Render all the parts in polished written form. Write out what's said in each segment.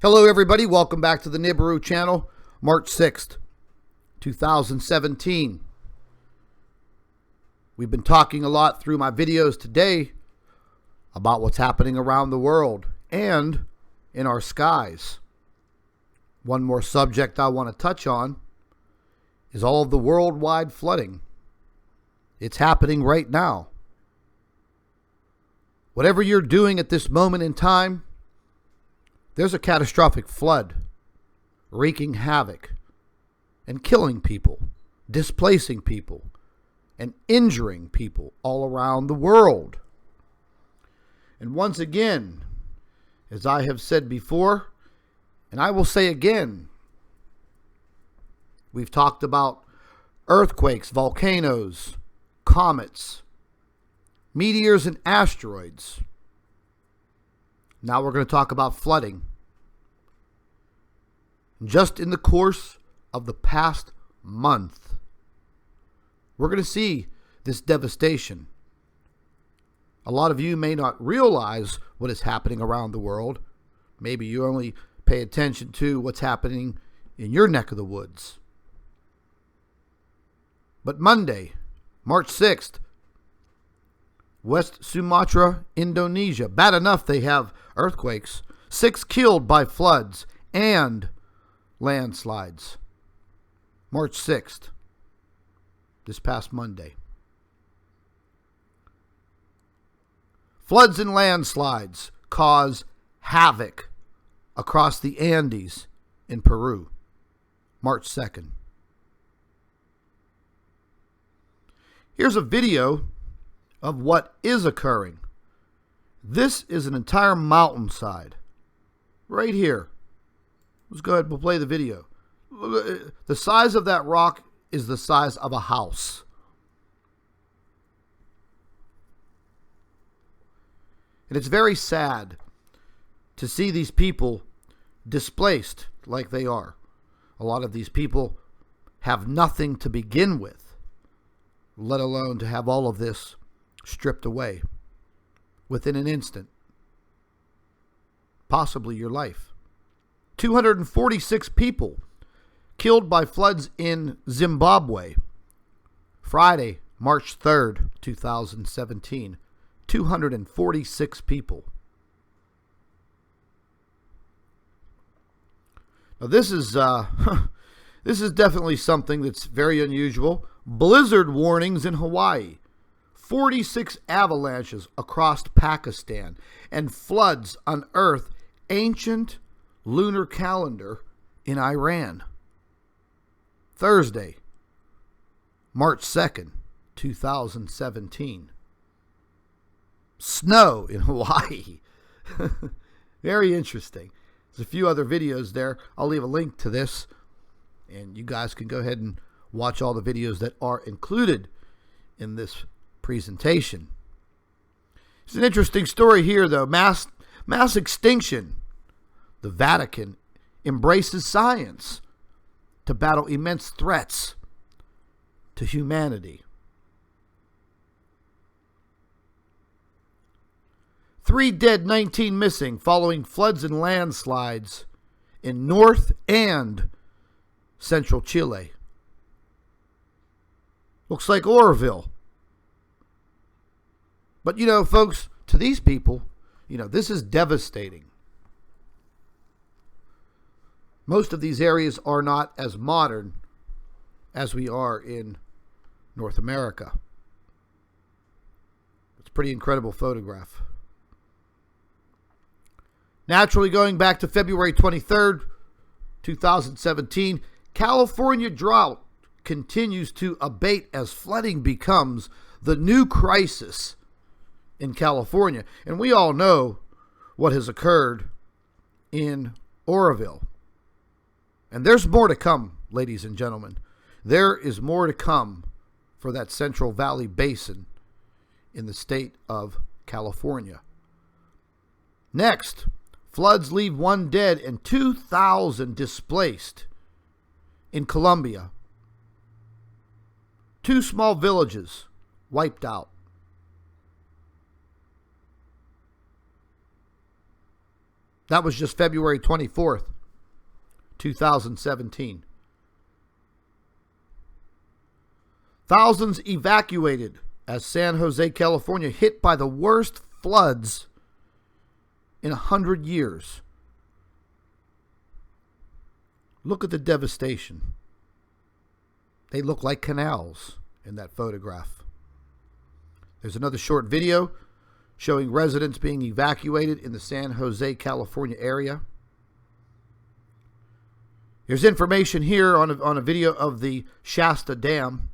Hello everybody, welcome back to the Nibiru channel, March 6th, 2017. We've been talking a lot through my videos today about what's happening around the world and in our skies. One more subject I want to touch on is all of the worldwide flooding. It's happening right now. Whatever you're doing at this moment in time, there's a catastrophic flood wreaking havoc and killing people, displacing people, and injuring people all around the world. And once again, as I have said before, and I will say again, we've talked about earthquakes, volcanoes, comets, meteors, and asteroids. Now we're going to talk about flooding. Just in the course of the past month, we're going to see this devastation. A lot of you may not realize what is happening around the world. Maybe you only pay attention to what's happening in your neck of the woods. But Monday, March 6th, West Sumatra, Indonesia. Bad enough they have earthquakes. 6 killed by floods and landslides. March 6th, this past Monday. Floods and landslides cause havoc across the Andes in Peru. March 2nd. Here's a video of what is occurring. This is an entire mountainside right here. Let's go ahead and play the video. The size of that rock is the size of a house. And it's very sad to see these people displaced like they are. A lot of these people have nothing to begin with, let alone to have all of this stripped away within an instant. Possibly your life. 246 people killed by floods in Zimbabwe. Friday, March 3rd, 2017. 246 people. Now this is definitely something that's very unusual. Blizzard warnings in Hawaii. 46 avalanches across Pakistan and floods unearth ancient lunar calendar in Iran. Thursday, March 2nd, 2017. Snow in Hawaii. Very interesting. There's a few other videos there. I'll leave a link to this, and you guys can go ahead and watch all the videos that are included in this presentation. It's an interesting story here, though. Mass extinction. The Vatican embraces science to battle immense threats to humanity. 3 dead, 19 missing following floods and landslides in North and Central Chile. Looks like Oroville. But, you know, folks, to these people, you know, this is devastating. Most of these areas are not as modern as we are in North America. It's a pretty incredible photograph. Naturally, going back to February 23rd, 2017, California drought continues to abate as flooding becomes the new crisis in California. And we all know what has occurred in Oroville. And there's more to come, ladies and gentlemen. There is more to come for that Central Valley Basin in the state of California. Next, floods leave 1 dead and 2,000 displaced in Colombia. 2 small villages wiped out. That was just February 24th, 2017. Thousands evacuated as San Jose, California, hit by the worst floods in 100 years. Look at the devastation. They look like canals in that photograph. There's another short video showing residents being evacuated in the San Jose, California area. There's information here on a video of the Shasta Dam.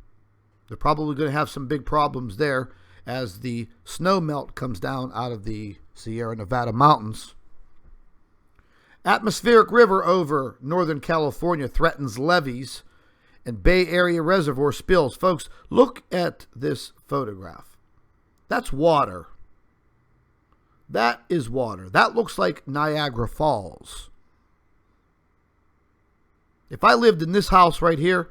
They're probably going to have some big problems there as the snow melt comes down out of the Sierra Nevada mountains. Atmospheric river over Northern California threatens levees and Bay Area reservoir spills. Folks, look at this photograph. That's water. That is water. That looks like Niagara Falls. If I lived in this house right here,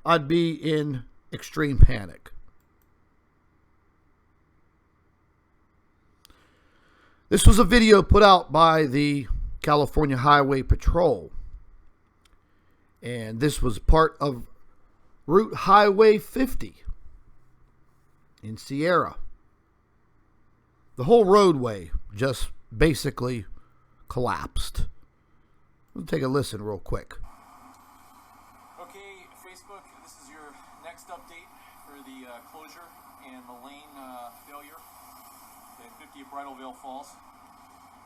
I'd be in extreme panic. This was a video put out by the California Highway Patrol. And this was part of Route Highway 50 in Sierra. The whole roadway just basically collapsed. We'll take a listen real quick. Okay, Facebook, this is your next update for the closure and the lane failure at 50 at Bridal Veil Falls.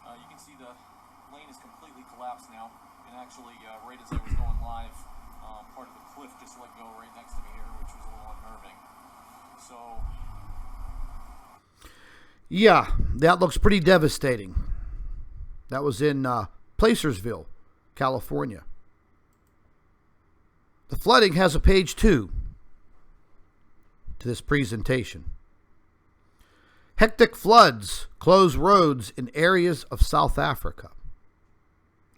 You can see the lane is completely collapsed now, and actually right as I was going live, part of the cliff just let go right next to me here, which was a little unnerving. So yeah, that looks pretty devastating. That was in Placersville, California. The flooding has a page 2 to this presentation. Hectic floods close roads in areas of South Africa.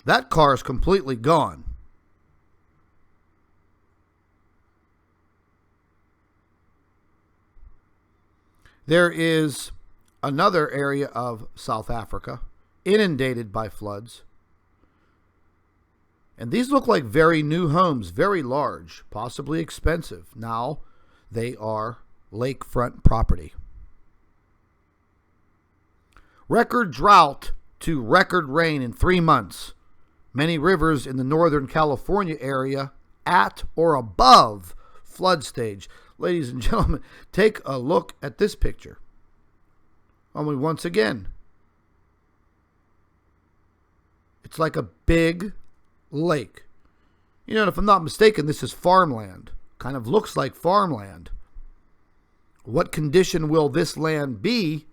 That car is completely gone. There is another area of South Africa inundated by floods. And these look like very new homes, very large, possibly expensive. Now they are lakefront property. Record drought to record rain in 3 months. Many rivers in the Northern California area at or above flood stage. Ladies and gentlemen, take a look at this picture. Only once again, it's like a big lake. You know, if I'm not mistaken, this is farmland. Kind of looks like farmland. What condition will this land be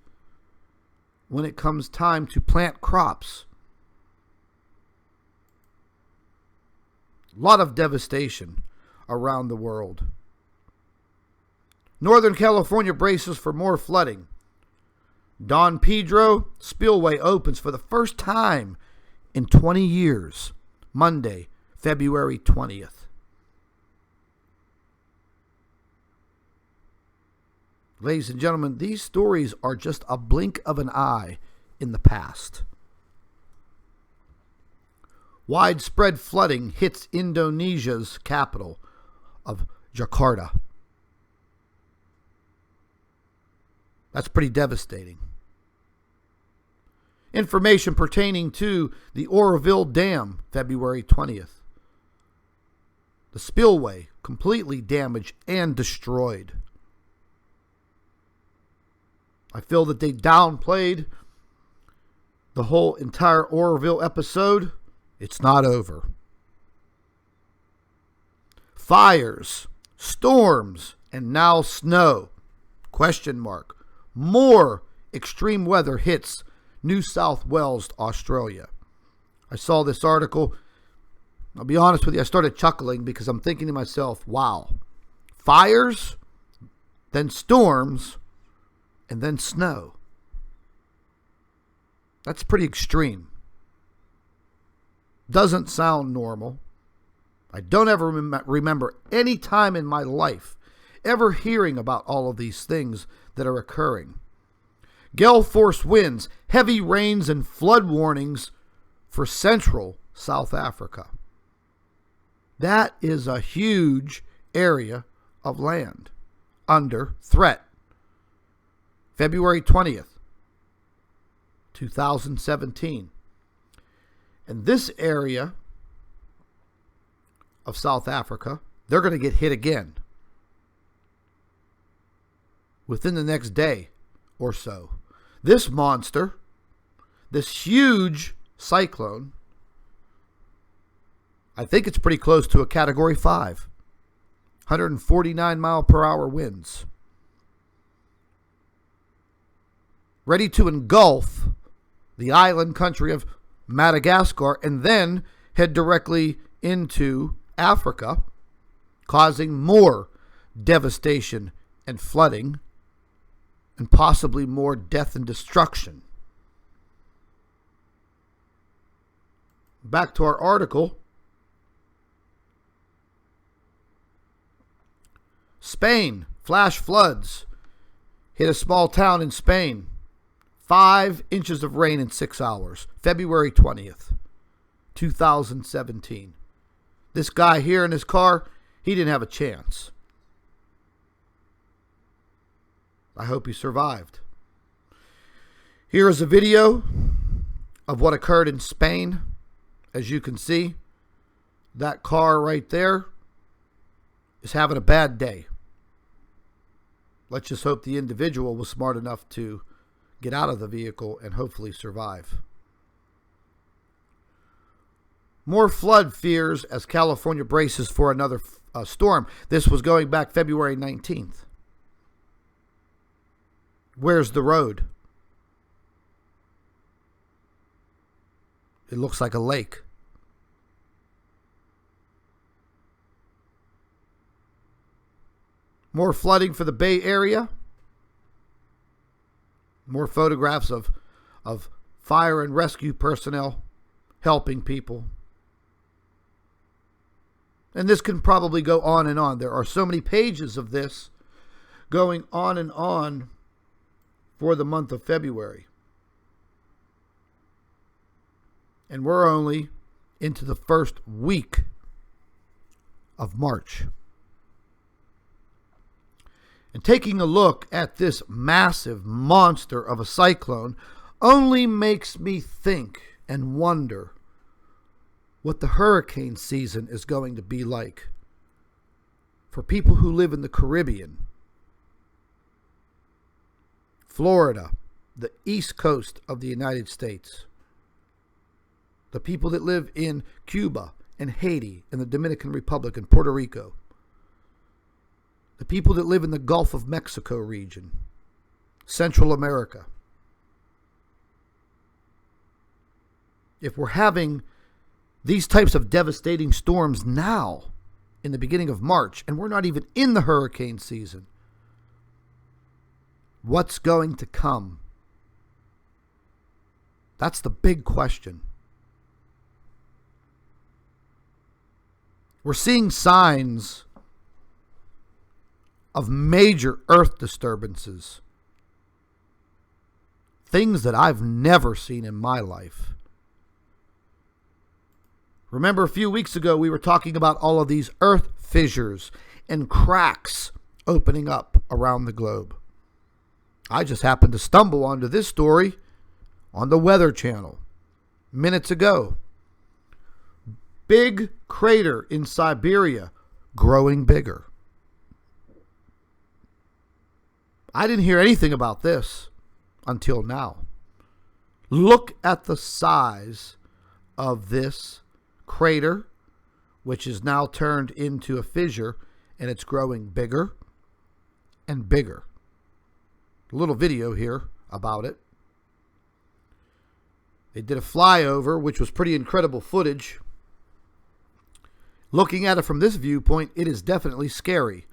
when it comes time to plant crops? A lot of devastation around the world. Northern California braces for more flooding. Don Pedro Spillway opens for the first time in 20 years, Monday, February 20th. Ladies and gentlemen, these stories are just a blink of an eye in the past. Widespread flooding hits Indonesia's capital of Jakarta. That's pretty devastating. Information pertaining to the Oroville Dam, February 20th. The spillway completely damaged and destroyed. I feel that they downplayed the whole entire Oroville episode. It's not over. Fires, storms, and now snow. Question mark. More extreme weather hits New South Wales, Australia. I saw this article. I'll be honest with you, I started chuckling because I'm thinking to myself, wow, fires, then storms, and then snow. That's pretty extreme. Doesn't sound normal. I don't ever remember any time in my life ever hearing about all of these things that are occurring. Gale force winds, heavy rains, and flood warnings for central South Africa. That is a huge area of land under threat. February 20th, 2017. And this area of South Africa, they're going to get hit again within the next day or so. This monster, this huge cyclone, I think it's pretty close to a Category 5, 149 mile per hour winds, ready to engulf the island country of Madagascar and then head directly into Africa, causing more devastation and flooding and possibly more death and destruction. Back to our article. Spain, flash floods hit a small town in Spain. 5 inches of rain in 6 hours. February 20th, 2017. This guy here in his car, he didn't have a chance. I hope he survived. Here is a video of what occurred in Spain. As you can see, that car right there is having a bad day. Let's just hope the individual was smart enough to get out of the vehicle and hopefully survive. More flood fears as California braces for another storm. This was going back February 19th. Where's the road? It looks like a lake. More flooding for the Bay Area. More photographs of fire and rescue personnel helping people. And this can probably go on and on. There are so many pages of this going on and on for the month of February. And we're only into the first week of March. And taking a look at this massive monster of a cyclone only makes me think and wonder what the hurricane season is going to be like for people who live in the Caribbean, Florida, the East Coast of the United States, the people that live in Cuba and Haiti and the Dominican Republic and Puerto Rico, the people that live in the Gulf of Mexico region, Central America. If we're having these types of devastating storms now in the beginning of March, and we're not even in the hurricane season, what's going to come? That's the big question. We're seeing signs of major earth disturbances. Things that I've never seen in my life. Remember a few weeks ago we were talking about all of these earth fissures and cracks opening up around the globe. I just happened to stumble onto this story on the Weather Channel minutes ago. Big crater in Siberia growing bigger. I didn't hear anything about this until now. Look at the size of this crater, which is now turned into a fissure, and it's growing bigger and bigger. A little video here about it. They did a flyover, which was pretty incredible footage. Looking at it from this viewpoint, it is definitely scary.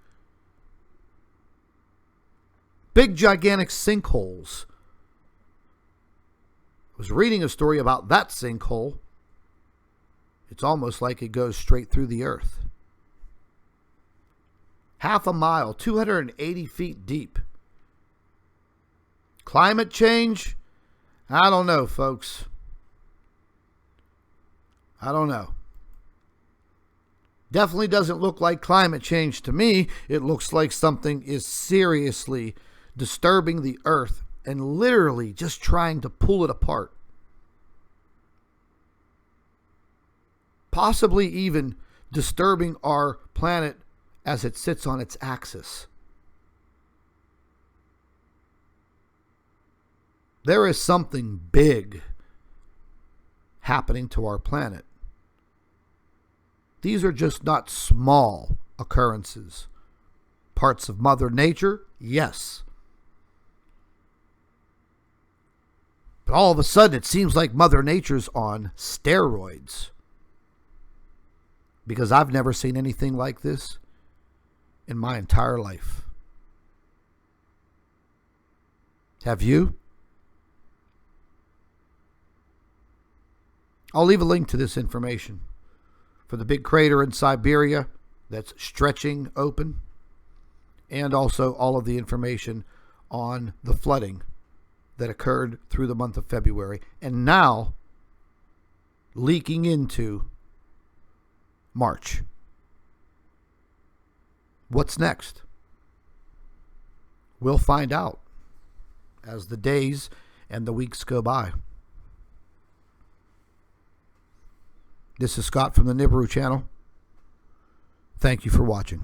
Big, gigantic sinkholes. I was reading a story about that sinkhole. It's almost like it goes straight through the earth. Half a mile, 280 feet deep. Climate change? I don't know, folks. I don't know. Definitely doesn't look like climate change to me. It looks like something is seriously disturbing the Earth and literally just trying to pull it apart. Possibly even disturbing our planet as it sits on its axis. There is something big happening to our planet. These are just not small occurrences. Parts of Mother Nature, yes. But all of a sudden, it seems like Mother Nature's on steroids. Because I've never seen anything like this in my entire life. Have you? I'll leave a link to this information for the big crater in Siberia that's stretching open, and also all of the information on the flooding that occurred through the month of February and now leaking into March. What's next? We'll find out as the days and the weeks go by. This is Scott from the Nibiru channel. Thank you for watching.